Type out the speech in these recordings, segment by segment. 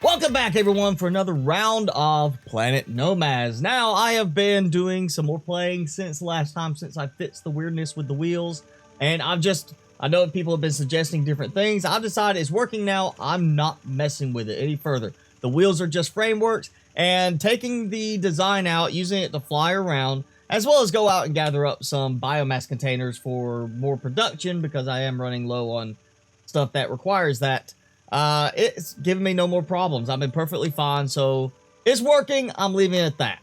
Welcome back, everyone, for another round of Planet Nomads. Now, I have been doing some more playing since last time, since I fixed the weirdness with the wheels. And I know people have been suggesting different things. I've decided it's working now. I'm not messing with it any further. The wheels are just frameworks, and taking the design out, using it to fly around, as well as go out and gather up some biomass containers for more production, because I am running low on stuff that requires that. It's giving me no more problems. I've been perfectly fine, so it's working. I'm leaving it at that.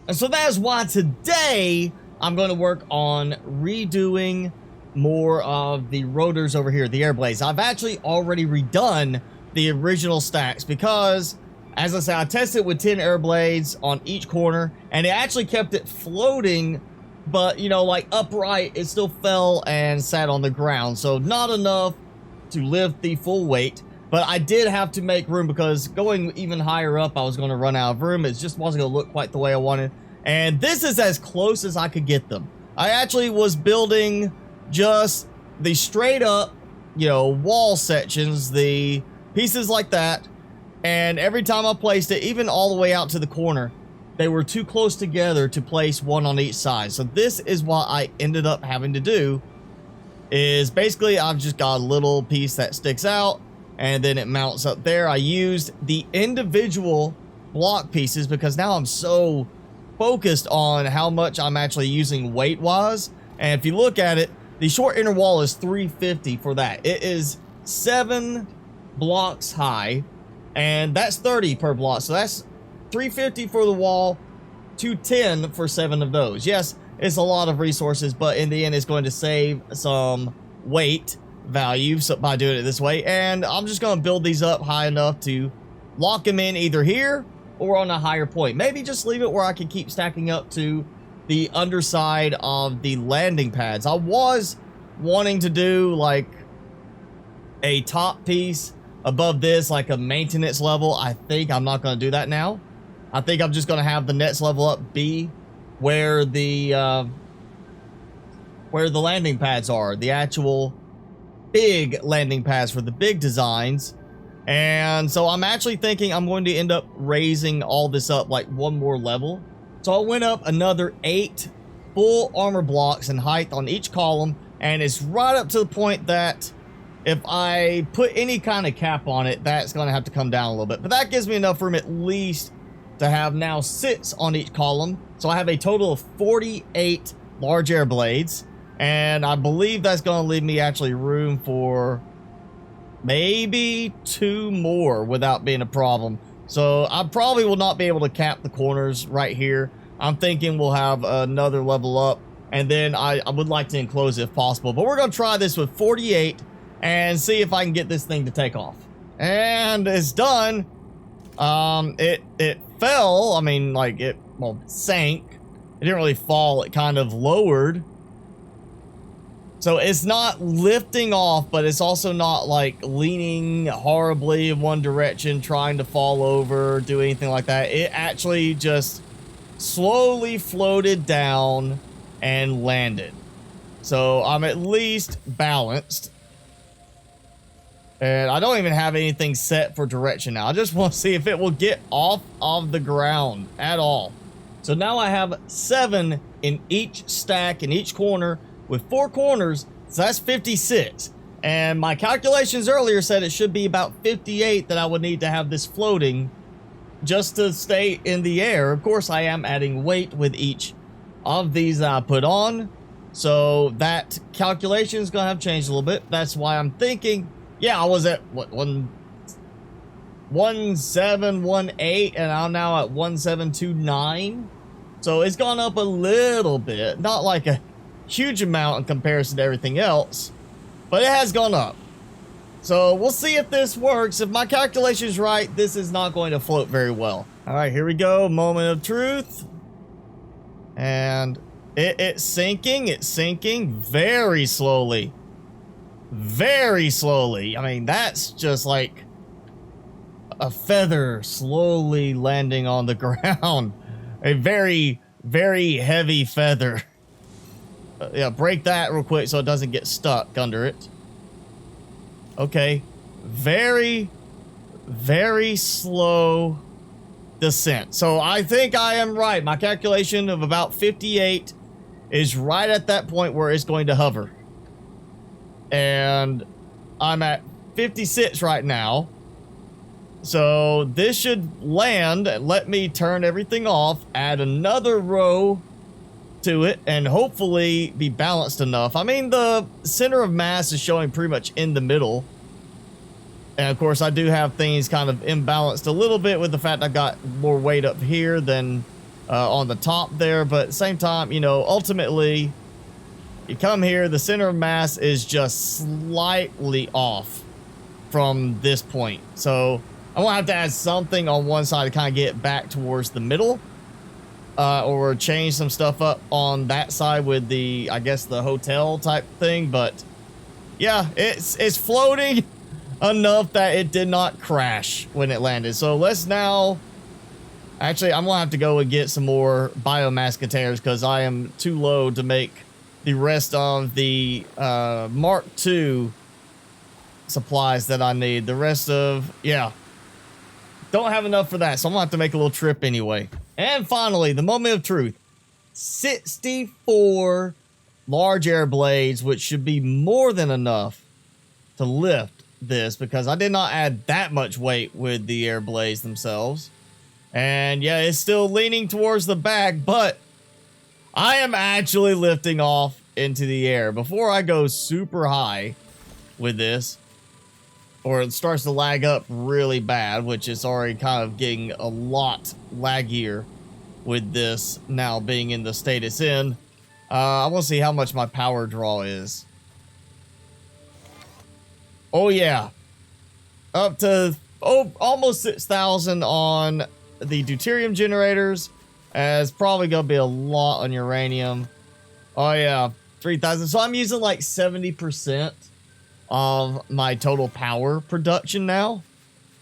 And so that is why today I'm going to work on redoing more of the rotors over here, the air blades. I've actually already redone the original stacks because, as I said, I tested with 10 air blades on each corner, and it actually kept it floating, but, you know, like upright, it still fell and sat on the ground. So not enough to lift the full weight. But I did have to make room because going even higher up, I was going to run out of room. It just wasn't going to look quite the way I wanted. And this is as close as I could get them. I actually was building just the straight up, you know, wall sections, the pieces like that. And every time I placed it, even all the way out to the corner, they were too close together to place one on each side. So this is what I ended up having to do, is basically I've just got a little piece that sticks out, and then it mounts up there. I used the individual block pieces because now I'm so focused on how much I'm actually using weight-wise. And if you look at it, the short inner wall is 350 for that. It is 7 blocks high, and that's 30 per block. So that's 350 for the wall, 210 for 7 of those. Yes, it's a lot of resources, but in the end, it's going to save some weight value by doing it this way. And I'm just going to build these up high enough to lock them in either here or on a higher point. Maybe just leave it where I can keep stacking up to the underside of the landing pads. I was wanting to do like a top piece above this, like a maintenance level. I think I'm not going to do that now. I think I'm just going to have the next level up be where the landing pads are, the actual big landing pads for the big designs. And so I'm actually thinking I'm going to end up raising all this up like one more level. So I went up another 8 full armor blocks in height on each column, and it's right up to the point that if I put any kind of cap on it, that's going to have to come down a little bit. But that gives me enough room at least to have now 6 on each column. So I have a total of 48 large air blades. And I believe that's going to leave me actually room for maybe 2 more without being a problem. So I probably will not be able to cap the corners right here. I'm thinking we'll have another level up, and then I would like to enclose it if possible. But we're going to try this with 48 and see if I can get this thing to take off. And it's done. It fell. I mean, like it sank. It didn't really fall. It kind of lowered. So it's not lifting off, but it's also not like leaning horribly in one direction, trying to fall over, do anything like that. It actually just slowly floated down and landed. So I'm at least balanced. And I don't even have anything set for direction now. I just want to see if it will get off of the ground at all. So now I have 7 in each stack, in each corner, with 4 corners, so that's 56. And my calculations earlier said it should be about 58 that I would need to have this floating just to stay in the air. Of course, I am adding weight with each of these that I put on, so that calculation is going to have changed a little bit. That's why I'm thinking, yeah, I was at, what, 1718, and I'm now at 1729. So it's gone up a little bit, not like a huge amount in comparison to everything else, but it has gone up. So we'll see if this works. If my calculation's right, this is not going to float very well. All right, here we go. Moment of truth. And it's sinking very slowly. Very slowly. I mean, that's just like a feather slowly landing on the ground. A very, very heavy feather. Yeah, break that real quick so it doesn't get stuck under it. Okay. Very, very slow descent. So I think I am right. My calculation of about 58 is right at that point where it's going to hover. And I'm at 56 right now. So this should land. Let me turn everything off, add another row to it, and hopefully be balanced enough. I mean, the center of mass is showing pretty much in the middle. And of course, I do have things kind of imbalanced a little bit with the fact I've got more weight up here than on the top there. But at the same time, you know, ultimately, you come here, the center of mass is just slightly off from this point. So I'm gonna have to add something on one side to kind of get back towards the middle. Or change some stuff up on that side with the, I guess, the hotel type thing. But yeah, it's floating enough that it did not crash when it landed. So let's now, actually, I'm gonna have to go and get some more biomass containers because I am too low to make the rest of the Mark II supplies that I need. The rest of, yeah, don't have enough for that. So I'm gonna have to make a little trip anyway. And finally, the moment of truth. 64 large air blades, which should be more than enough to lift this because I did not add that much weight with the air blades themselves. And yeah, it's still leaning towards the back, but I am actually lifting off into the air. Before I go super high with this, or it starts to lag up really bad, which is already kind of getting a lot laggier with this now being in the state it's in. I want to see how much my power draw is. Oh yeah, up to almost 6,000 on the deuterium generators. It's probably gonna be a lot on uranium. Oh yeah, 3,000. So I'm using like 70% of my total power production now,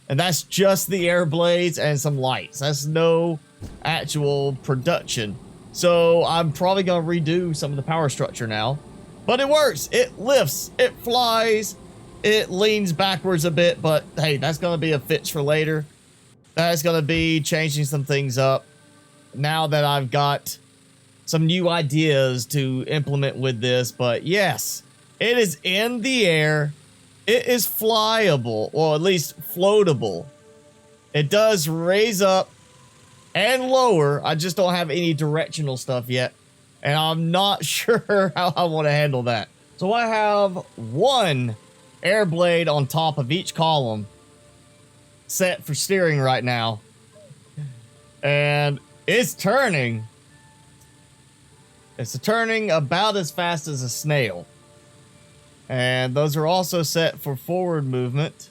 and that's just the air blades and some lights. That's no actual production. So I'm probably gonna redo some of the power structure now, but it works. It lifts, it flies, it leans backwards a bit, but hey, that's gonna be a fix for later. That's gonna be changing some things up now that I've got some new ideas to implement with this. But yes, it is in the air. It is flyable, or at least floatable. It does raise up and lower. I just don't have any directional stuff yet, and I'm not sure how I want to handle that. So I have one air blade on top of each column set for steering right now, and it's turning. It's turning about as fast as a snail. And those are also set for forward movement.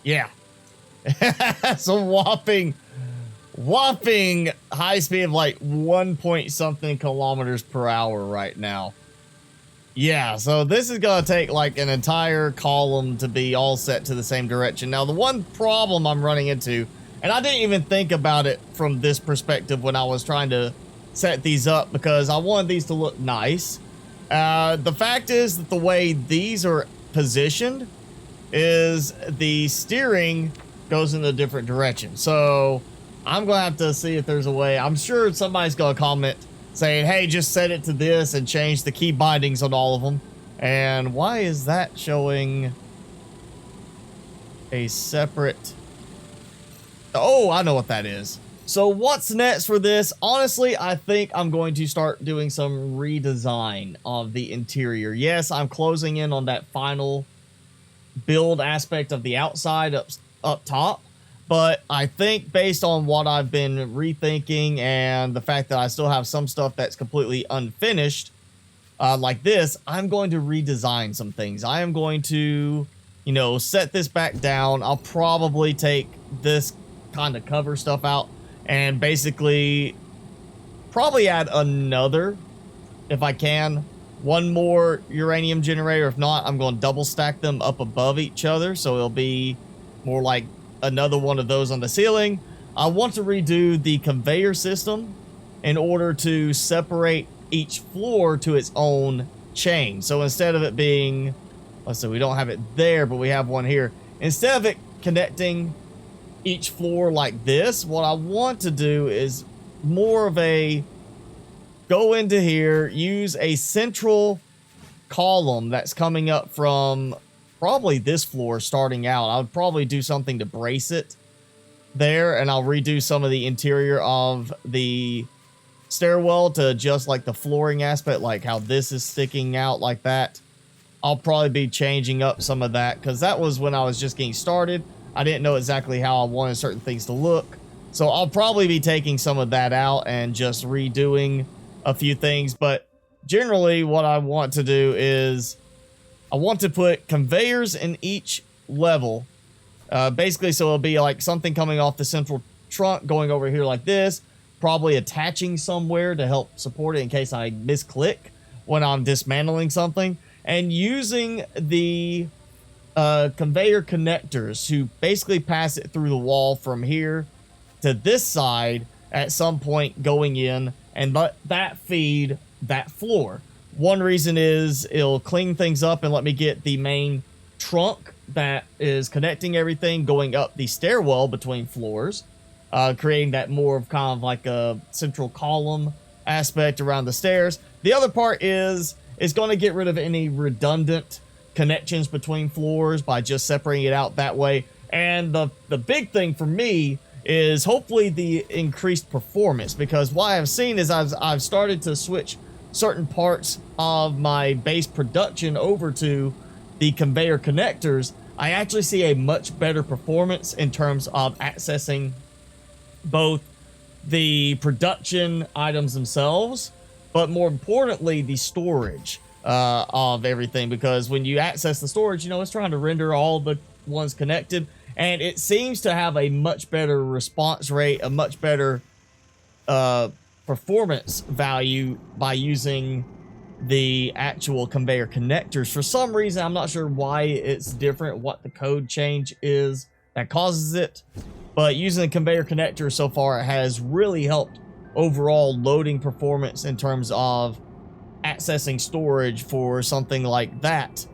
Yeah. So whopping high speed of like 1 point something kilometers per hour right now. Yeah, so this is going to take like an entire column to be all set to the same direction. Now, the one problem I'm running into, and I didn't even think about it from this perspective when I was trying to set these up because I wanted these to look nice. The fact is that the way these are positioned is the steering goes in a different direction. So I'm going to have to see if there's a way. I'm sure somebody's going to comment saying, hey, just set it to this and change the key bindings on all of them. And why is that showing a separate... Oh, I know what that is. So what's next for this? Honestly, I think I'm going to start doing some redesign of the interior. Yes, I'm closing in on that final build aspect of the outside up top, but I think based on what I've been rethinking and the fact that I still have some stuff that's completely unfinished, like this, I'm going to redesign some things. I am going to, you know, set this back down. I'll probably take this kind of cover stuff out and basically probably add another, if I can, one more uranium generator. If not, I'm going to double stack them up above each other, so it'll be more like another one of those on the ceiling. I want to redo the conveyor system in order to separate each floor to its own chain. So instead of it being let's see, we don't have it there, but we have one here. Instead of it connecting each floor like this, what I want to do is more of a go into here, use a central column that's coming up from probably this floor starting out. I would probably do something to brace it there, and I'll redo some of the interior of the stairwell to just like the flooring aspect, like how this is sticking out like that. I'll probably be changing up some of that because that was when I was just getting started. I didn't know exactly how I wanted certain things to look. So I'll probably be taking some of that out and just redoing a few things. But generally what I want to do is I want to put conveyors in each level. Basically, so it'll be like something coming off the central trunk going over here like this, probably attaching somewhere to help support it in case I misclick when I'm dismantling something, and using the conveyor connectors to basically pass it through the wall from here to this side at some point going in and let that feed that floor. One reason is it'll clean things up and let me get the main trunk that is connecting everything going up the stairwell between floors, creating that more of kind of like a central column aspect around the stairs. The other part is it's going to get rid of any redundant connections between floors by just separating it out that way. And the big thing for me is hopefully the increased performance, because what I've seen is I've started to switch certain parts of my base production over to the conveyor connectors. I actually see a much better performance in terms of accessing both the production items themselves, but more importantly, the storage of everything. Because when you access the storage, you know, it's trying to render all the ones connected, and it seems to have a much better response rate, a much better performance value by using the actual conveyor connectors. For some reason, I'm not sure why it's different, what the code change is that causes it, but using the conveyor connector so far has really helped overall loading performance in terms of accessing storage for something like that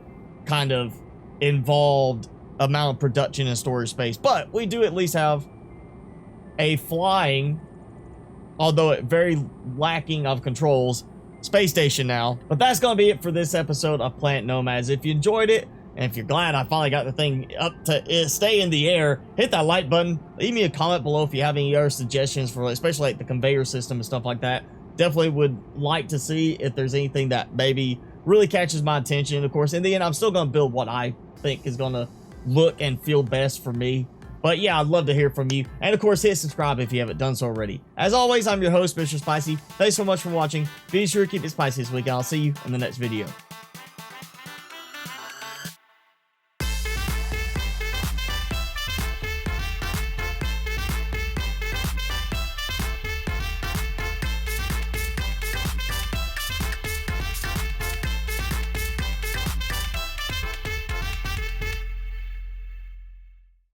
kind of involved amount of production and storage space. But we do at least have a flying, although it very lacking of controls, space station now. But that's gonna be it for this episode of Planet Nomads. If you enjoyed it, and if you're glad I finally got the thing up to stay in the air, hit that like button. Leave me a comment below if you have any other suggestions for, especially like the conveyor system and stuff like that. Definitely would like to see if there's anything that maybe really catches my attention. Of course, in the end, I'm still gonna build what I think is gonna look and feel best for me. But yeah, I'd love to hear from you. And of course, hit subscribe if you haven't done so already. As always, I'm your host, Mr. Spicy. Thanks so much for watching. Be sure to keep it spicy this week, and I'll see you in the next video.